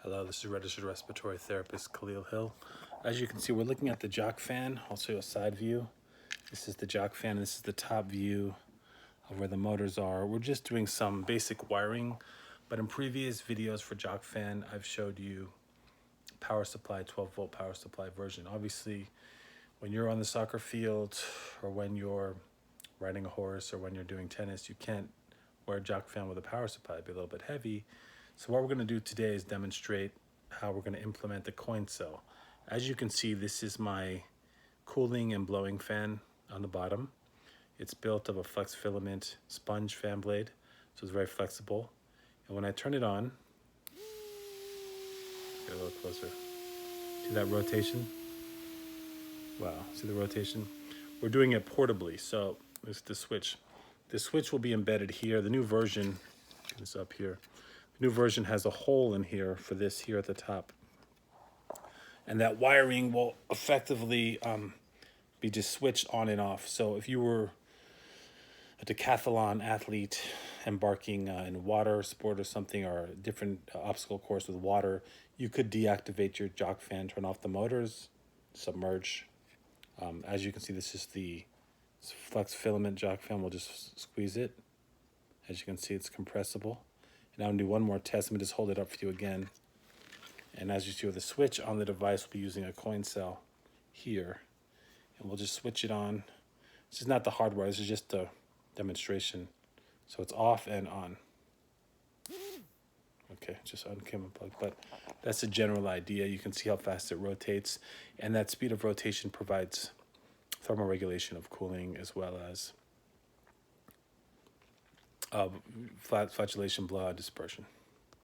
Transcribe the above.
Hello, this is registered respiratory therapist Khalil Hill. As you can see, we're looking at the jock fan. I'll show you a side view. This is the jock fan. This is the top view of where the motors are. We're just doing some basic wiring, but in previous videos for jock fan, I've showed you power supply, 12-volt power supply version. Obviously, when you're on the soccer field or when you're riding a horse or when you're doing tennis, you can't wear a jock fan with a power supply. It'd be a little bit heavy. So what we're going to do today is demonstrate how we're going to implement the coin cell. As you can see, this is my cooling and blowing fan on the bottom. It's built of a flex filament sponge fan blade, so it's very flexible. And when I turn it on, get a little closer. See that rotation? Wow, see the rotation? We're doing it portably, so this is the switch. The switch will be embedded here. The new version is up here. The new version has a hole in here for this here at the top. And that wiring will effectively be just switched on and off. So if you were a decathlon athlete embarking in water sport or something, or a different obstacle course with water, you could deactivate your jock fan, turn off the motors, submerge. As you can see, this is the flex filament jock fan. We'll just squeeze it. As you can see, it's compressible. And I'm going to do one more test. Let me just hold it up for you again. And as you see with the switch on the device, we'll be using a coin cell here. And we'll just switch it on. This is not the hardware. This is just a demonstration. So it's off and on. Okay, just uncame and plug. But that's a general idea. You can see how fast it rotates. And that speed of rotation provides thermal regulation of cooling as well as flatulation blowout dispersion.